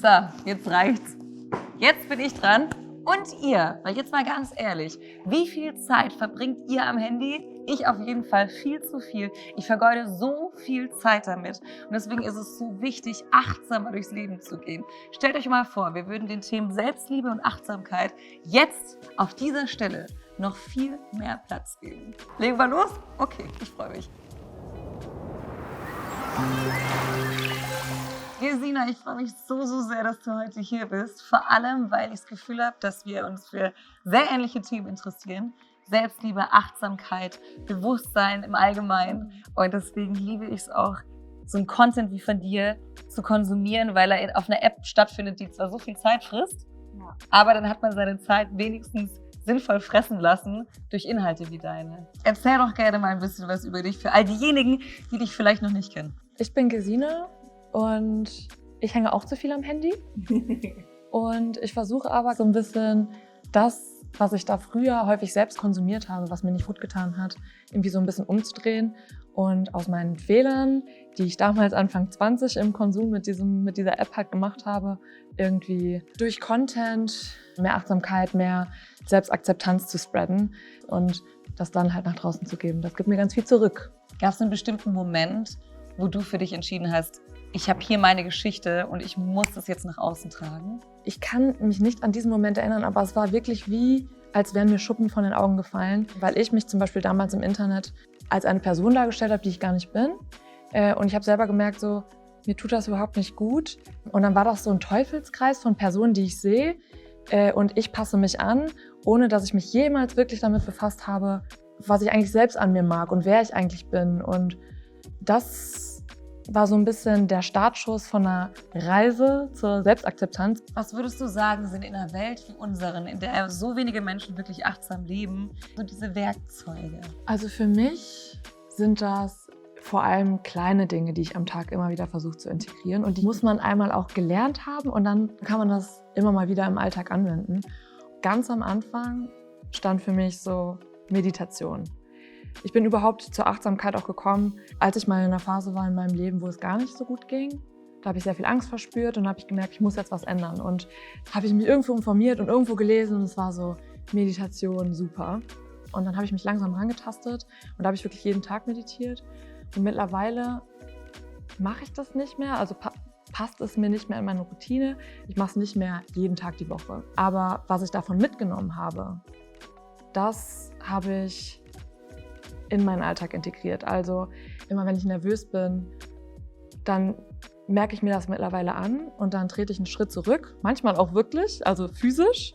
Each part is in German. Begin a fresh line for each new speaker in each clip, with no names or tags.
So, jetzt reicht's. Jetzt bin ich dran. Und ihr, weil jetzt mal ganz ehrlich, wie viel Zeit verbringt ihr am Handy? Ich auf jeden Fall viel zu viel. Ich vergeude so viel Zeit damit. Und deswegen ist es so wichtig, achtsamer durchs Leben zu gehen. Stellt euch mal vor, wir würden den Themen Selbstliebe und Achtsamkeit jetzt auf dieser Stelle noch viel mehr Platz geben. Legen wir los? Okay, ich freue mich. Gesina, ich freue mich so sehr, dass du heute hier bist. Vor allem, weil ich das Gefühl habe, dass wir uns für sehr ähnliche Themen interessieren. Selbstliebe, Achtsamkeit, Bewusstsein im Allgemeinen. Und deswegen liebe ich es auch, so einen Content wie von dir zu konsumieren, weil er auf einer App stattfindet, die zwar so viel Zeit frisst, aber dann hat man seine Zeit wenigstens sinnvoll fressen lassen durch Inhalte wie deine. Erzähl doch gerne mal ein bisschen was über dich für all diejenigen, die dich vielleicht noch nicht kennen.
Ich bin Gesine. Und ich hänge auch zu viel am Handy. Und ich versuche aber so ein bisschen das, was ich da früher häufig selbst konsumiert habe, was mir nicht gut getan hat, irgendwie so ein bisschen umzudrehen und aus meinen Fehlern, die ich damals Anfang 20 im Konsum mit dieser App halt gemacht habe, irgendwie durch Content mehr Achtsamkeit, mehr Selbstakzeptanz zu spreaden und das dann halt nach draußen zu geben. Das gibt mir ganz viel zurück.
Gab es einen bestimmten Moment, wo du für dich entschieden hast, ich habe hier meine Geschichte und ich muss das jetzt nach außen tragen?
Ich kann mich nicht an diesen Moment erinnern, aber es war wirklich wie, als wären mir Schuppen von den Augen gefallen, weil ich mich zum Beispiel damals im Internet als eine Person dargestellt habe, die ich gar nicht bin. Und ich habe selber gemerkt, so, mir tut das überhaupt nicht gut. Und dann war das so ein Teufelskreis von Personen, die ich sehe. Und ich passe mich an, ohne dass ich mich jemals wirklich damit befasst habe, was ich eigentlich selbst an mir mag und wer ich eigentlich bin. Und das war so ein bisschen der Startschuss von einer Reise zur Selbstakzeptanz.
Was würdest du sagen, sind in einer Welt wie unseren, in der so wenige Menschen wirklich achtsam leben, so diese Werkzeuge?
Also für mich sind das vor allem kleine Dinge, die ich am Tag immer wieder versuche zu integrieren. Und die muss man einmal auch gelernt haben und dann kann man das immer mal wieder im Alltag anwenden. Ganz am Anfang stand für mich so Meditation. Ich bin überhaupt zur Achtsamkeit auch gekommen, als ich mal in einer Phase war in meinem Leben, wo es gar nicht so gut ging. Da habe ich sehr viel Angst verspürt und habe ich gemerkt, ich muss jetzt was ändern. Und habe ich mich irgendwo informiert und irgendwo gelesen und es war so, Meditation, super. Und dann habe ich mich langsam rangetastet und da habe ich wirklich jeden Tag meditiert. Und mittlerweile mache ich das nicht mehr, also passt es mir nicht mehr in meine Routine. Ich mache es nicht mehr jeden Tag die Woche. Aber was ich davon mitgenommen habe, das habe ich in meinen Alltag integriert. Also immer wenn ich nervös bin, dann merke ich mir das mittlerweile an und dann trete ich einen Schritt zurück, manchmal auch wirklich, also physisch,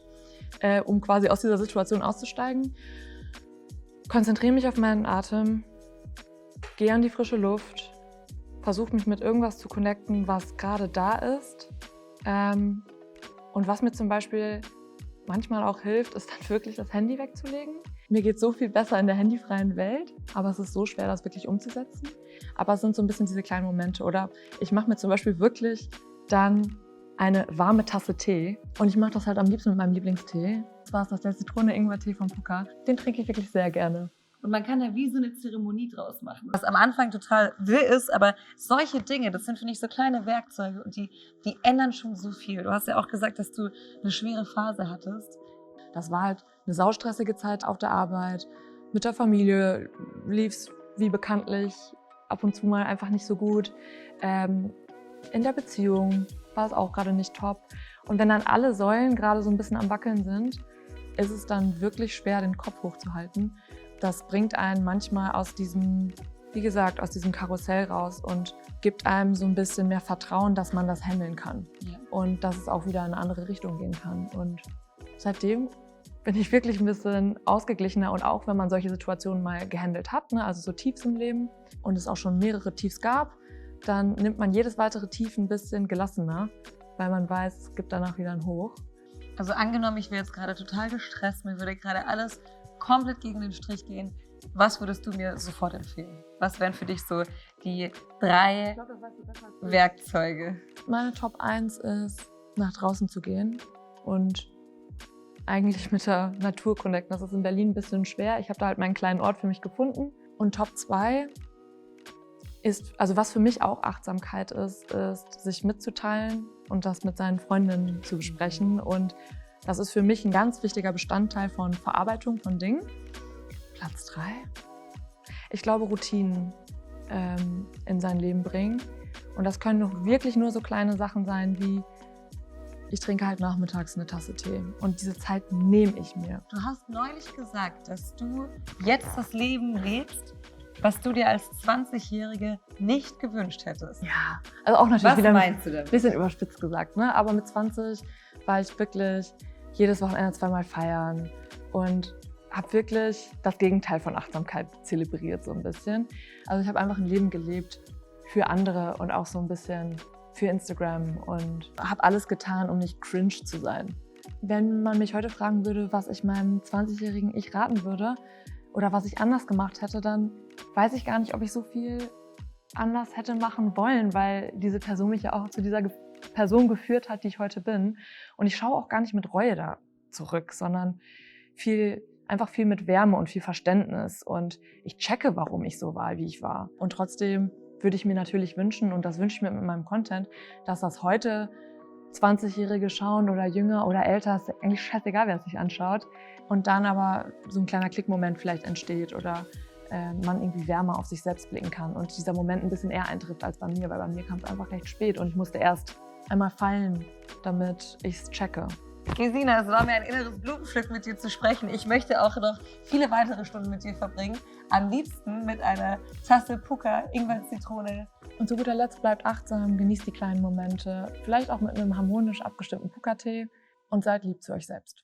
um quasi aus dieser Situation auszusteigen. Konzentriere mich auf meinen Atem, gehe an die frische Luft, versuche mich mit irgendwas zu connecten, was gerade da ist. Und was mir zum Beispiel manchmal auch hilft, ist dann wirklich das Handy wegzulegen. Mir geht es so viel besser in der handyfreien Welt, aber es ist so schwer, das wirklich umzusetzen. Aber es sind so ein bisschen diese kleinen Momente. Oder ich mache mir zum Beispiel wirklich dann eine warme Tasse Tee. Und ich mache das halt am liebsten mit meinem Lieblingstee. Das war der Zitrone-Ingwer-Tee von Puka. Den trinke ich wirklich sehr gerne.
Und man kann da wie so eine Zeremonie draus machen. Was am Anfang total wirr ist, aber solche Dinge, das sind, finde ich, so kleine Werkzeuge und die ändern schon so viel. Du hast ja auch gesagt, dass du eine schwere Phase hattest.
Das war halt eine saustressige Zeit auf der Arbeit. Mit der Familie lief es wie bekanntlich ab und zu mal einfach nicht so gut. In der Beziehung war es auch gerade nicht top. Und wenn dann alle Säulen gerade so ein bisschen am Wackeln sind, ist es dann wirklich schwer, den Kopf hochzuhalten. Das bringt einen manchmal aus diesem, wie gesagt, aus diesem Karussell raus und gibt einem so ein bisschen mehr Vertrauen, dass man das handeln kann.
Ja.
Und dass es auch wieder in eine andere Richtung gehen kann. Und seitdem bin ich wirklich ein bisschen ausgeglichener und auch wenn man solche Situationen mal gehandelt hat, ne, also so Tiefs im Leben und es auch schon mehrere Tiefs gab, dann nimmt man jedes weitere Tief ein bisschen gelassener, weil man weiß, es gibt danach wieder ein Hoch.
Also angenommen, ich wäre jetzt gerade total gestresst, mir würde gerade alles komplett gegen den Strich gehen. Was würdest du mir sofort empfehlen? Was wären für dich so die 3 Werkzeuge?
Meine Top 1 ist, nach draußen zu gehen und eigentlich mit der Natur connecten. Das ist in Berlin ein bisschen schwer. Ich habe da halt meinen kleinen Ort für mich gefunden. Und Top 2 also was für mich auch Achtsamkeit ist, sich mitzuteilen und das mit seinen Freundinnen zu besprechen. Und das ist für mich ein ganz wichtiger Bestandteil von Verarbeitung von Dingen. Platz 3. Ich glaube, Routinen in sein Leben bringen. Und das können doch wirklich nur so kleine Sachen sein wie, ich trinke halt nachmittags eine Tasse Tee. Und diese Zeit nehme ich mir.
Du hast neulich gesagt, dass du jetzt das Leben lebst, was du dir als 20-Jährige nicht gewünscht hättest.
Ja, also auch natürlich
Was
wieder
meinst du damit?
ein bisschen überspitzt gesagt, ne? Aber mit 20 war ich wirklich jedes Wochenende 2-mal feiern und habe wirklich das Gegenteil von Achtsamkeit zelebriert so ein bisschen. Also ich habe einfach ein Leben gelebt für andere und auch so ein bisschen für Instagram und habe alles getan, um nicht cringe zu sein. Wenn man mich heute fragen würde, was ich meinem 20-jährigen Ich raten würde oder was ich anders gemacht hätte, dann weiß ich gar nicht, ob ich so viel anders hätte machen wollen, weil diese Person mich ja auch zu dieser Person geführt hat, die ich heute bin. Und ich schaue auch gar nicht mit Reue da zurück, sondern einfach viel mit Wärme und viel Verständnis. Und ich checke, warum ich so war, wie ich war. Und trotzdem würde ich mir natürlich wünschen, und das wünsche ich mir mit meinem Content, dass das heute 20-Jährige schauen oder jünger oder älter, ist eigentlich scheißegal, wer es sich anschaut. Und dann aber so ein kleiner Klickmoment vielleicht entsteht oder man irgendwie wärmer auf sich selbst blicken kann und dieser Moment ein bisschen eher eintrifft als bei mir, weil bei mir kam es einfach recht spät und ich musste erst einmal fallen, damit ich es checke.
Gesina, es war mir ein inneres Blumenpflücken, mit dir zu sprechen. Ich möchte auch noch viele weitere Stunden mit dir verbringen. Am liebsten mit einer Tasse Puka, Ingwer-Zitrone.
Und zu guter Letzt bleibt achtsam, genießt die kleinen Momente, vielleicht auch mit einem harmonisch abgestimmten Puka-Tee und seid lieb zu euch selbst.